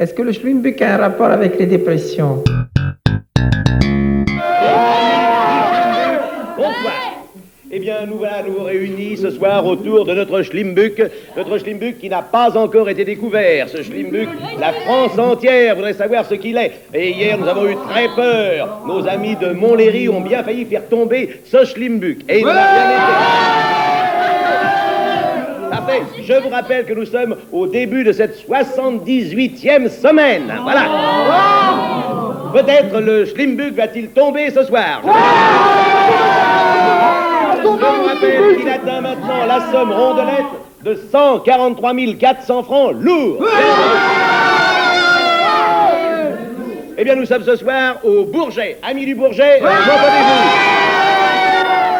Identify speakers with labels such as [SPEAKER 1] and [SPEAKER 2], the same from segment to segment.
[SPEAKER 1] est-ce que le Schlimmbück a un rapport avec les dépressions?
[SPEAKER 2] Bonsoir. Eh bien, nous voilà nous réunis ce soir autour de notre Schlimmbück qui n'a pas encore été découvert. Ce Schlimmbück, la France entière voudrait savoir ce qu'il est. Et hier, nous avons eu très peur. Nos amis de Montlhéry ont bien failli faire tomber ce Schlimmbück. Et il n'en a rien été. Après, je vous rappelle que nous sommes au début de cette 78e semaine. Voilà. Peut-être le Schlimmbück va-t-il tomber ce soir. Je vous rappelle qu'il atteint maintenant la somme rondelette de 143 400 francs lourds. Eh bien, nous sommes ce soir au Bourget. Amis du Bourget, m'entendez-vous?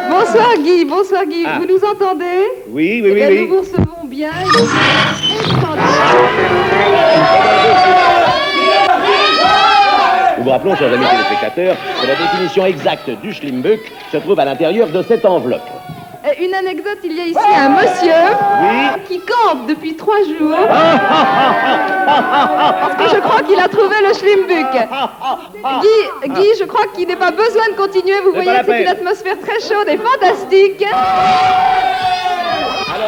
[SPEAKER 3] Bonsoir Guy, bonsoir Guy.
[SPEAKER 2] Ah.
[SPEAKER 3] Vous nous entendez?
[SPEAKER 2] Oui,
[SPEAKER 3] Eh bien, nous vous recevons bien.
[SPEAKER 2] Nous vous rappelons, chers amis téléspectateurs, que la définition exacte du Schlimmbück se trouve à l'intérieur de cette enveloppe.
[SPEAKER 3] Une anecdote, il y a ici un monsieur qui campe depuis 3 jours parce que je crois qu'il a trouvé le Schlimmbück. Guy, je crois qu'il n'est pas besoin de continuer. Vous voyez que c'est une atmosphère très chaude et fantastique.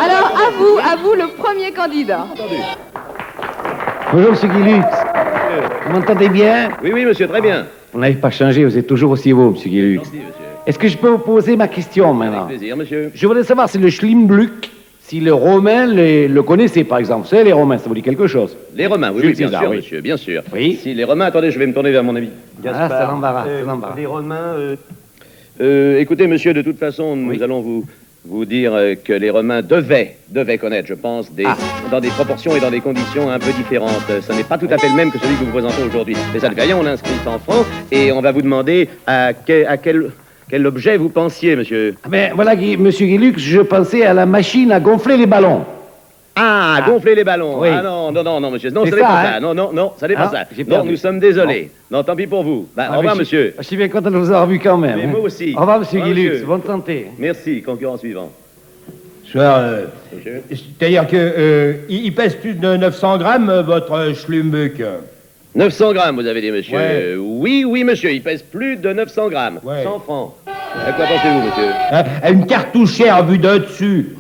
[SPEAKER 3] Alors, à vous le premier candidat.
[SPEAKER 4] Bonjour, monsieur Guilux. Vous m'entendez bien?
[SPEAKER 2] Oui, oui, monsieur, très bien.
[SPEAKER 4] Vous n'avez pas changé, vous êtes toujours aussi beau, monsieur Guilux.
[SPEAKER 2] Merci, monsieur.
[SPEAKER 4] Est-ce que je peux vous poser ma question maintenant?
[SPEAKER 2] Avec plaisir, monsieur.
[SPEAKER 4] Je voudrais savoir si le Schlimmbück, si les Romains le connaissaient, par exemple. Vous savez, les Romains, ça vous dit quelque chose?
[SPEAKER 2] Les Romains, oui,
[SPEAKER 4] Jules
[SPEAKER 2] oui, bien
[SPEAKER 4] César,
[SPEAKER 2] sûr,
[SPEAKER 4] oui.
[SPEAKER 2] monsieur, bien sûr.
[SPEAKER 4] Oui.
[SPEAKER 2] Si les Romains, attendez, je vais me tourner vers mon ami.
[SPEAKER 4] Ah, ça l'embarrasse, ça l'embarrasse.
[SPEAKER 2] Les Romains, écoutez, monsieur, de toute façon, nous allons vous dire que les Romains devaient connaître, je pense, dans des proportions et dans des conditions un peu différentes. Ce n'est pas tout à fait le même que celui que vous présentez aujourd'hui. Mais ça ne fait rien, on inscrit 100 francs et on va vous demander à quel objet vous pensiez, monsieur.
[SPEAKER 4] Ben voilà, monsieur Guilux, je pensais à la machine à gonfler les ballons.
[SPEAKER 2] Ah, gonfler les ballons.
[SPEAKER 4] Oui.
[SPEAKER 2] Ah non, monsieur. Non,
[SPEAKER 4] C'est
[SPEAKER 2] ça n'est
[SPEAKER 4] ça,
[SPEAKER 2] pas
[SPEAKER 4] hein?
[SPEAKER 2] ça. Non, ça n'est pas
[SPEAKER 4] Ah,
[SPEAKER 2] ça.
[SPEAKER 4] j'ai
[SPEAKER 2] Non,
[SPEAKER 4] perdu.
[SPEAKER 2] nous sommes désolés. Non, tant pis pour vous. Au revoir,
[SPEAKER 4] mais
[SPEAKER 2] monsieur.
[SPEAKER 4] Je suis bien content de vous avoir vu quand même.
[SPEAKER 2] Mais moi aussi.
[SPEAKER 4] Au revoir, monsieur
[SPEAKER 2] Au revoir,
[SPEAKER 4] Guilux.
[SPEAKER 2] monsieur.
[SPEAKER 4] Bonne santé.
[SPEAKER 2] Merci, concurrent suivant. Monsieur.
[SPEAKER 5] C'est-à-dire que il pèse plus de 900 grammes, votre Schlimmbück.
[SPEAKER 2] 900 grammes, vous avez dit, monsieur.
[SPEAKER 5] Ouais.
[SPEAKER 2] Oui, monsieur, il pèse plus de 900 grammes.
[SPEAKER 5] Ouais.
[SPEAKER 2] 100 francs. À quoi pensez-vous, monsieur?
[SPEAKER 5] Hein, une cartouchière vue de dessus.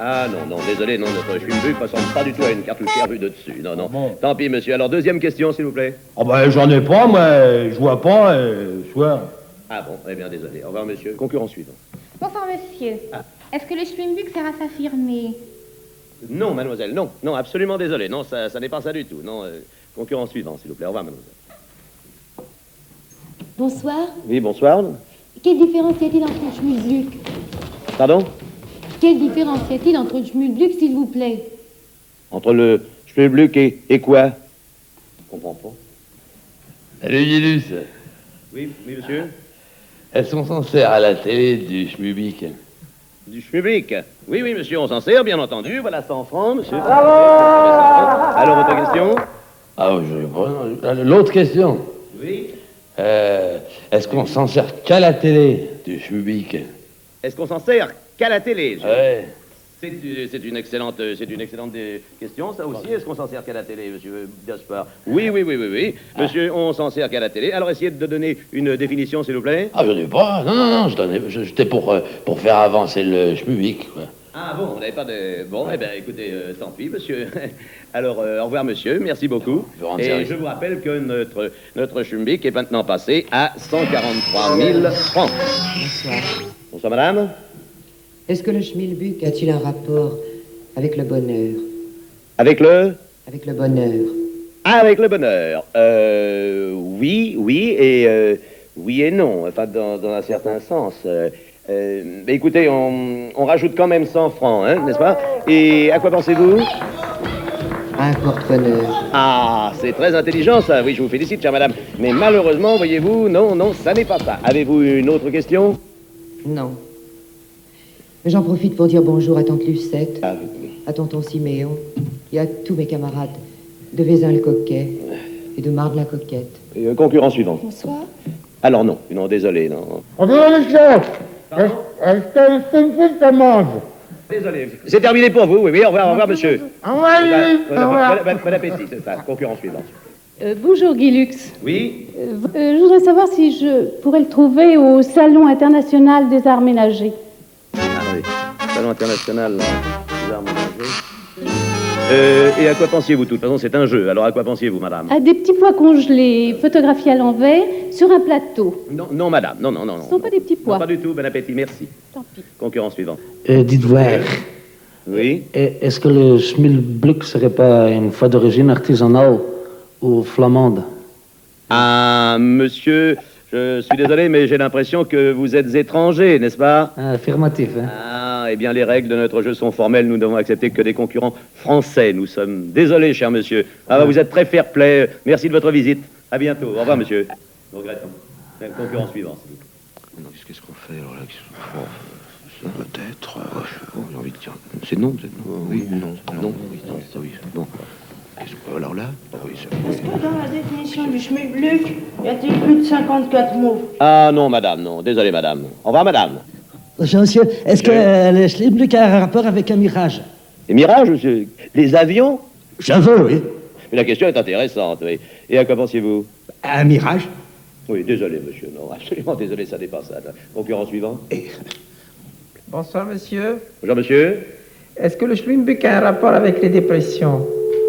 [SPEAKER 2] Ah non, désolé, non, notre Schlimmbück ne ressemble pas du tout à une cartouchière vue de dessus. Non.
[SPEAKER 5] Bon.
[SPEAKER 2] Tant pis, monsieur. Alors, deuxième question, s'il vous plaît.
[SPEAKER 5] Oh ben, j'en ai pas, moi, je vois pas, soit.
[SPEAKER 2] Ah bon, eh bien, désolé. Au revoir, monsieur. Concurrent suivant.
[SPEAKER 6] Bonsoir, monsieur. Est-ce que le Schlimmbück sert à s'affirmer?
[SPEAKER 2] Non, mademoiselle, non, absolument désolé. Non, ça n'est pas ça du tout. Non, concurrent suivant, s'il vous plaît. Au revoir, mademoiselle.
[SPEAKER 7] Bonsoir.
[SPEAKER 2] Oui, bonsoir.
[SPEAKER 7] Quelle différence y a-t-il entre le Schmilblick?
[SPEAKER 2] Pardon?
[SPEAKER 7] Quelle différence y a-t-il entre le Schmilblick, s'il vous plaît?
[SPEAKER 2] Entre le Schlimmbück et quoi? Je comprends pas.
[SPEAKER 8] Salut Guilus,
[SPEAKER 2] Oui, monsieur.
[SPEAKER 8] est-ce qu'on s'en sert à la télé du Schmilblick?
[SPEAKER 2] Du Schlimmbück. Oui, monsieur, on s'en sert, bien entendu. Voilà 100 francs, monsieur. Alors, votre question?
[SPEAKER 8] Ah oui, je réponds. L'autre question,
[SPEAKER 2] Oui.
[SPEAKER 8] est-ce qu'on s'en sert qu'à la télé du Schmilblick?
[SPEAKER 2] Est-ce qu'on s'en sert qu'à la télé?
[SPEAKER 8] Ouais.
[SPEAKER 2] C'est une excellente question, ça aussi. Est-ce qu'on s'en sert qu'à la télé, monsieur Gaspard? Oui. Monsieur, on s'en sert qu'à la télé. Alors, essayez de donner une définition, s'il vous plaît.
[SPEAKER 8] Ah, je n'ai pas. Non, j'étais pour faire avancer le Schmilblick, quoi.
[SPEAKER 2] Ah bon, vous n'avez pas de... Bon, eh bien, écoutez, tant pis, monsieur. Alors, au revoir, monsieur, merci beaucoup.
[SPEAKER 8] Je vous rends
[SPEAKER 2] Et
[SPEAKER 8] service.
[SPEAKER 2] je vous rappelle que notre Schlimmbück est maintenant passé à 143 000 francs.
[SPEAKER 9] Bonsoir.
[SPEAKER 2] Bonsoir, madame.
[SPEAKER 9] Est-ce que le Schmilblick a-t-il un rapport avec le bonheur?
[SPEAKER 2] Avec le...
[SPEAKER 9] Avec le bonheur.
[SPEAKER 2] Ah, avec le bonheur. Oui et non. Enfin, dans un certain sens. Mais écoutez, on rajoute quand même 100 francs, hein, n'est-ce pas? Et à quoi pensez-vous?
[SPEAKER 9] Un porte-bonheur.
[SPEAKER 2] Ah, c'est très intelligent, ça. Oui, je vous félicite, chère madame. Mais malheureusement, voyez-vous, non, ça n'est pas ça. Avez-vous une autre question?
[SPEAKER 9] Non. J'en profite pour dire bonjour à tante Lucette,
[SPEAKER 2] Ah, oui.
[SPEAKER 9] à tonton Siméon et à tous mes camarades de Vézin-le-Coquet et de Marne-la-Coquette.
[SPEAKER 2] Concurrent suivant.
[SPEAKER 7] Bonsoir.
[SPEAKER 2] Alors non, désolé, non. Désolé. C'est terminé pour vous, oui, au revoir, monsieur. Bon appétit, c'est ça. Concurrent suivant.
[SPEAKER 7] Bonjour Guy Lux.
[SPEAKER 2] Oui.
[SPEAKER 7] Je voudrais savoir si je pourrais le trouver au Salon international des arts ménagers.
[SPEAKER 2] Attendez, Salon international des arts ménagers. Et à quoi pensiez-vous? De toute façon, c'est un jeu. Alors, à quoi pensiez-vous, madame?
[SPEAKER 7] À des petits pois congelés, photographiés à l'envers, sur un plateau.
[SPEAKER 2] Non, non, madame. Non.
[SPEAKER 7] Ce ne sont pas des petits pois.
[SPEAKER 2] Non, pas du tout. Bon appétit, merci.
[SPEAKER 7] Tant pis.
[SPEAKER 2] Concurrent suivant.
[SPEAKER 10] Dites voir,
[SPEAKER 2] Oui.
[SPEAKER 10] est-ce que le schmilblick serait pas une fois d'origine artisanale ou flamande?
[SPEAKER 2] Ah, monsieur, je suis désolé, mais j'ai l'impression que vous êtes étranger, n'est-ce pas?
[SPEAKER 10] Affirmatif, hein?
[SPEAKER 2] Ah, eh bien, les règles de notre jeu sont formelles. Nous devons accepter que des concurrents français. Nous sommes désolés, cher monsieur. Ah, vous êtes très fair-play. Merci de votre visite. À bientôt. Au revoir, monsieur. Nous regrettons. Concurrent suivant, s'il vous plaît.
[SPEAKER 8] Qu'est-ce qu'on fait alors là? Peut-être. J'ai envie de dire. C'est non, peut-être. Oui, non. Oui, non. Alors là?
[SPEAKER 11] Est-ce que dans la définition du schmilblick, y a-t-il plus de 54 mots?
[SPEAKER 2] Ah, non, madame, non. Désolé, madame. Au revoir, madame.
[SPEAKER 12] Monsieur, est-ce que le schmilblick a un rapport avec un mirage?
[SPEAKER 2] Les mirages, monsieur? Les avions?
[SPEAKER 12] J'avoue, oui.
[SPEAKER 2] Mais la question est intéressante, oui. Et à quoi pensiez-vous?
[SPEAKER 12] Un mirage?
[SPEAKER 2] Oui, désolé, monsieur. Non, absolument désolé, ça dépasse ça. Concurrent suivant.
[SPEAKER 1] Bonsoir, monsieur.
[SPEAKER 2] Bonjour, monsieur.
[SPEAKER 1] Est-ce que le Schlimbuck a un rapport avec les dépressions?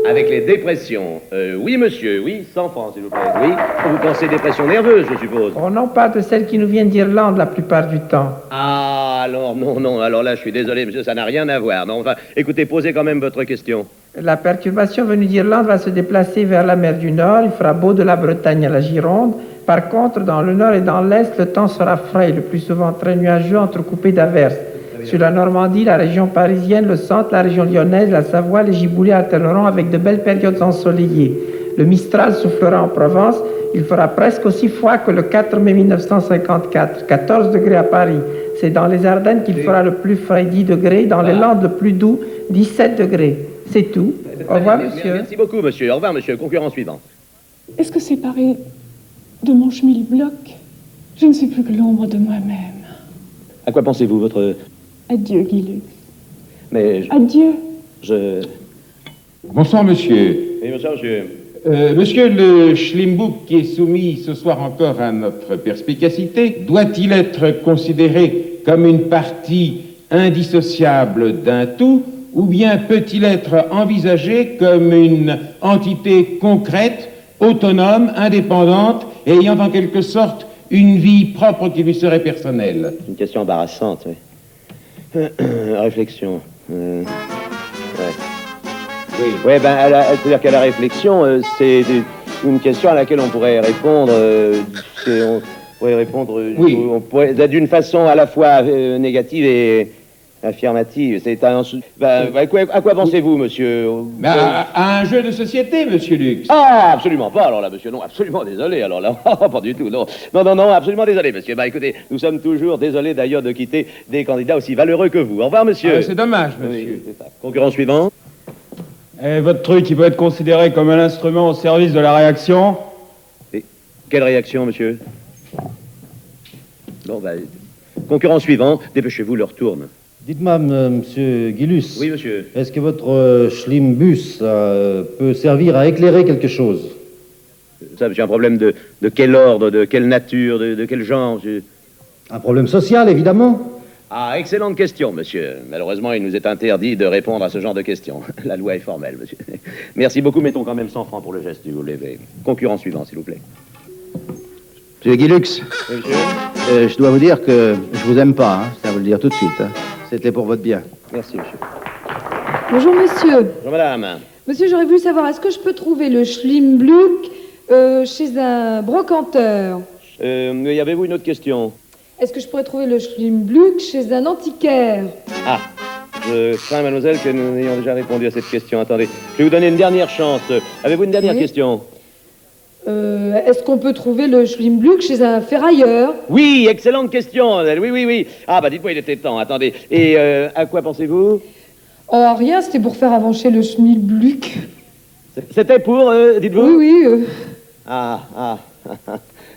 [SPEAKER 2] Avec les dépressions. Oui, monsieur, oui, 100 francs, s'il vous plaît. Oui. Vous pensez dépression nerveuse, je suppose?
[SPEAKER 1] On n'en parle de celles qui nous viennent d'Irlande la plupart du temps.
[SPEAKER 2] Ah, alors, non. Alors là, je suis désolé, monsieur, ça n'a rien à voir. Non, enfin, écoutez, posez quand même votre question.
[SPEAKER 1] La perturbation venue d'Irlande va se déplacer vers la mer du Nord. Il fera beau de la Bretagne à la Gironde. Par contre, dans le Nord et dans l'Est, le temps sera frais, le plus souvent très nuageux, entrecoupé d'averses. Sur la Normandie, la région parisienne, le centre, la région lyonnaise, la Savoie, les giboulées alterneront avec de belles périodes ensoleillées. Le Mistral soufflera en Provence. Il fera presque aussi froid que le 4 mai 1954. 14 degrés à Paris. C'est dans les Ardennes qu'il fera le plus frais, 10 degrés. Dans les Landes, le plus doux, 17 degrés. C'est tout. Au revoir, monsieur.
[SPEAKER 2] Merci beaucoup, monsieur. Au revoir, monsieur. Concurrent suivant.
[SPEAKER 13] Est-ce que séparé de mon schmilblick, je ne suis plus que l'ombre de moi-même?
[SPEAKER 2] À quoi pensez-vous, votre...
[SPEAKER 13] Adieu, Guy Lux.
[SPEAKER 2] Mais...
[SPEAKER 13] Adieu.
[SPEAKER 14] Bonsoir, monsieur.
[SPEAKER 2] Oui, bonsoir, monsieur.
[SPEAKER 14] Monsieur, le schlimbuck qui est soumis ce soir encore à notre perspicacité, doit-il être considéré comme une partie indissociable d'un tout, ou bien peut-il être envisagé comme une entité concrète, autonome, indépendante, et ayant en quelque sorte une vie propre qui lui serait personnelle?
[SPEAKER 2] Une question embarrassante, oui. Réflexion. Ouais.
[SPEAKER 14] Oui.
[SPEAKER 2] Ouais, ben, c'est-à-dire qu'à la réflexion, c'est une question à laquelle on pourrait répondre. On pourrait répondre.
[SPEAKER 14] Oui.
[SPEAKER 2] On pourrait, d'une façon à la fois négative et affirmative. C'est un. À quoi pensez-vous, monsieur?
[SPEAKER 14] À un jeu de société, monsieur Lux.
[SPEAKER 2] Ah, absolument pas. Alors là, monsieur, non, absolument désolé. Alors là, pas du tout. Non, absolument désolé, monsieur. Bah, écoutez, nous sommes toujours désolés d'ailleurs de quitter des candidats aussi valeureux que vous. Au revoir, monsieur.
[SPEAKER 14] C'est dommage, monsieur.
[SPEAKER 2] Oui, c'est ça. Concurrent suivant.
[SPEAKER 5] Votre truc, il peut être considéré comme un instrument au service de la réaction?
[SPEAKER 2] Et quelle réaction, monsieur? Bon, bah, concurrent suivant. Dépêchez-vous, leur tourne.
[SPEAKER 15] Dites-moi, monsieur Guilus.
[SPEAKER 2] Oui, monsieur.
[SPEAKER 15] Est-ce que votre schlimbus peut servir à éclairer quelque chose?
[SPEAKER 2] Ça, monsieur, un problème de quel ordre, de quelle nature, de quel genre, monsieur?
[SPEAKER 15] Un problème social, évidemment.
[SPEAKER 2] Ah, excellente question, monsieur. Malheureusement, il nous est interdit de répondre à ce genre de questions. La loi est formelle, monsieur. Merci beaucoup. Mettons quand même 100 francs pour le geste, si vous voulez. Concurrent suivant, s'il vous plaît.
[SPEAKER 16] Monsieur Guy Lux,
[SPEAKER 2] oui, monsieur.
[SPEAKER 16] Je dois vous dire que je vous aime pas, hein. Ça vous le dire tout de suite. Hein. C'était pour votre bien.
[SPEAKER 2] Merci, monsieur.
[SPEAKER 3] Bonjour, monsieur.
[SPEAKER 2] Bonjour, madame.
[SPEAKER 3] Monsieur, j'aurais voulu savoir, est-ce que je peux trouver le Schlimblick chez un brocanteur?
[SPEAKER 2] Y avez-vous une autre question?
[SPEAKER 3] Est-ce que je pourrais trouver le Schlimblick chez un antiquaire?
[SPEAKER 2] Ah, je crains, mademoiselle, que nous ayons déjà répondu à cette question. Attendez, je vais vous donner une dernière chance. Avez-vous une dernière question?
[SPEAKER 3] Est-ce qu'on peut trouver le Schlimblick chez un ferrailleur?
[SPEAKER 2] Oui, excellente question. Oui. Ah, bah dites-moi, il était temps. Attendez. Et à quoi pensez-vous?
[SPEAKER 3] Oh, rien, c'était pour faire avancer le Schlimblick.
[SPEAKER 2] C'était pour, dites-vous?
[SPEAKER 3] Oui.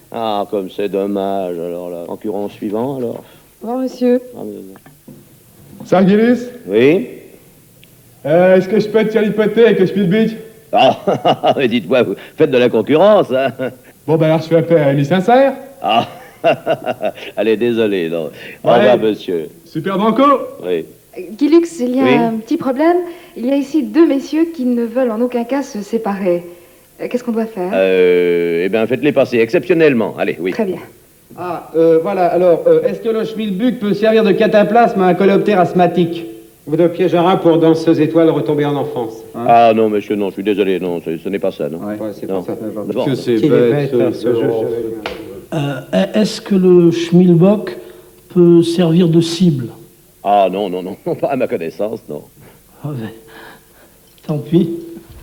[SPEAKER 2] Ah, comme c'est dommage. Alors là, concurrent suivant, alors.
[SPEAKER 3] Au revoir, monsieur.
[SPEAKER 5] Sargilus?
[SPEAKER 2] Oui?
[SPEAKER 5] Est-ce que je peux être sur l'hypothèque avec le Schmilblick?
[SPEAKER 2] Ah, mais dites-moi, vous faites de la concurrence, hein?
[SPEAKER 17] Bon, ben alors je fais appel à Ami Sincère.
[SPEAKER 2] Ah, allez, désolé, non. Au revoir, monsieur.
[SPEAKER 17] Super Banco.
[SPEAKER 2] Oui.
[SPEAKER 3] Guy Lux, il y a
[SPEAKER 2] Oui.
[SPEAKER 3] un petit problème. Il y a ici deux messieurs qui ne veulent en aucun cas se séparer. Qu'est-ce qu'on doit faire?
[SPEAKER 2] Eh bien, faites-les passer, exceptionnellement. Allez, oui.
[SPEAKER 3] Très bien.
[SPEAKER 16] Ah, voilà, alors, est-ce que le schmilblick peut servir de cataplasme à un coléoptère asthmatique?
[SPEAKER 18] Ou de piège à rats pour danseuse étoile retomber en enfance.
[SPEAKER 16] Hein?
[SPEAKER 2] Ah non, monsieur, non, je suis désolé, non, ce n'est pas ça, non.
[SPEAKER 18] Ouais, c'est
[SPEAKER 2] non.
[SPEAKER 18] pas ça.
[SPEAKER 2] Bon.
[SPEAKER 18] Que c'est
[SPEAKER 16] Qu'il est bête,
[SPEAKER 18] ce
[SPEAKER 12] Est-ce que le schmilblick peut servir de cible?
[SPEAKER 2] Ah non, non, non, pas à ma connaissance, non.
[SPEAKER 12] Ah, ben, tant pis.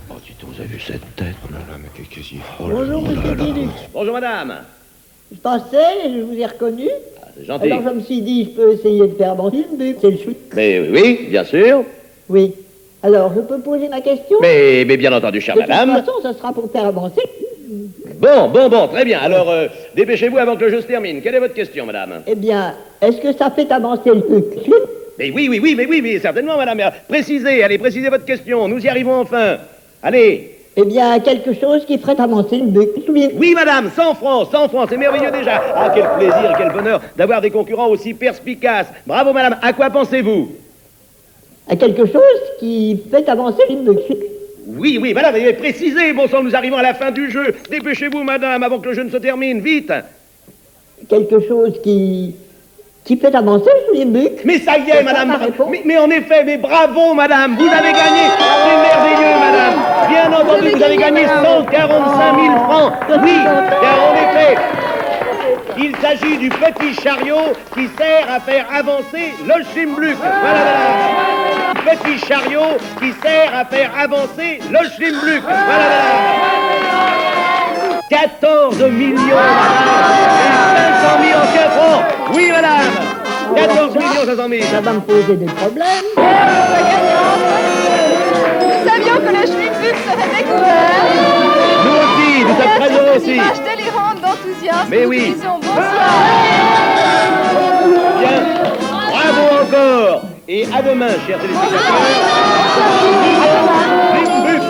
[SPEAKER 8] Oh, dis donc, vous avez vu cette tête? Oh là là, mais qu'est-ce qu'il faut?
[SPEAKER 19] Bonjour, monsieur Guy Lux.
[SPEAKER 2] Bonjour, madame.
[SPEAKER 19] Je passais et je vous ai reconnu.
[SPEAKER 2] C'est gentil.
[SPEAKER 19] Alors je me suis dit, je peux essayer de faire avancer le but. C'est le chouette.
[SPEAKER 2] Mais oui, bien sûr.
[SPEAKER 19] Oui. Alors, je peux poser ma question?
[SPEAKER 2] Mais bien entendu, chère madame.
[SPEAKER 19] De toute façon, ça sera pour faire avancer.
[SPEAKER 2] Bon, très bien. Alors, dépêchez-vous avant que le jeu se termine. Quelle est votre question, madame?
[SPEAKER 19] Eh bien, est-ce que ça fait avancer le but?
[SPEAKER 2] Mais oui, certainement, madame. Précisez, allez, précisez votre question. Nous y arrivons enfin. Allez.
[SPEAKER 19] Eh bien, quelque chose qui ferait avancer le but.
[SPEAKER 2] Oui, madame, 100 francs, c'est merveilleux déjà. Ah, quel plaisir, quel bonheur d'avoir des concurrents aussi perspicaces. Bravo, madame. À quoi pensez-vous?
[SPEAKER 19] À quelque chose qui fait avancer le but.
[SPEAKER 2] Oui, madame, mais précisez, bon sang, nous arrivons à la fin du jeu. Dépêchez-vous, madame, avant que le jeu ne se termine, vite.
[SPEAKER 19] Quelque chose qui fait avancer le but.
[SPEAKER 2] Mais ça y est, madame. Mais en effet, mais bravo, madame. Vous avez gagné. C'est merveilleux, madame. Bien entendu, vous avez gagné 145 000 francs. Oui, car en effet, il s'agit du petit chariot qui sert à faire avancer le schmilblick. Voilà, madame. Petit chariot qui sert à faire avancer le schmilblick. Voilà, madame. 14 millions, madame. Et 500 000 en 4 ans. Oui, madame. 14 millions 500 000.
[SPEAKER 19] Ça va me poser des problèmes.
[SPEAKER 3] Nous savions que le schmilblick serait découvert.
[SPEAKER 2] Nous aussi, nous sommes très heureux aussi.
[SPEAKER 3] Image délirante d'enthousiasme.
[SPEAKER 2] Mais oui.
[SPEAKER 3] Nous disions bonsoir.
[SPEAKER 2] Bien, bravo encore. Et à demain, chers téléspectateurs. Schmilblick,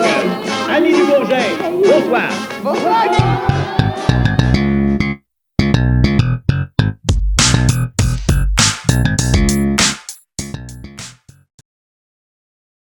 [SPEAKER 2] Annie Dubourget. Bonsoir.
[SPEAKER 3] Bonsoir.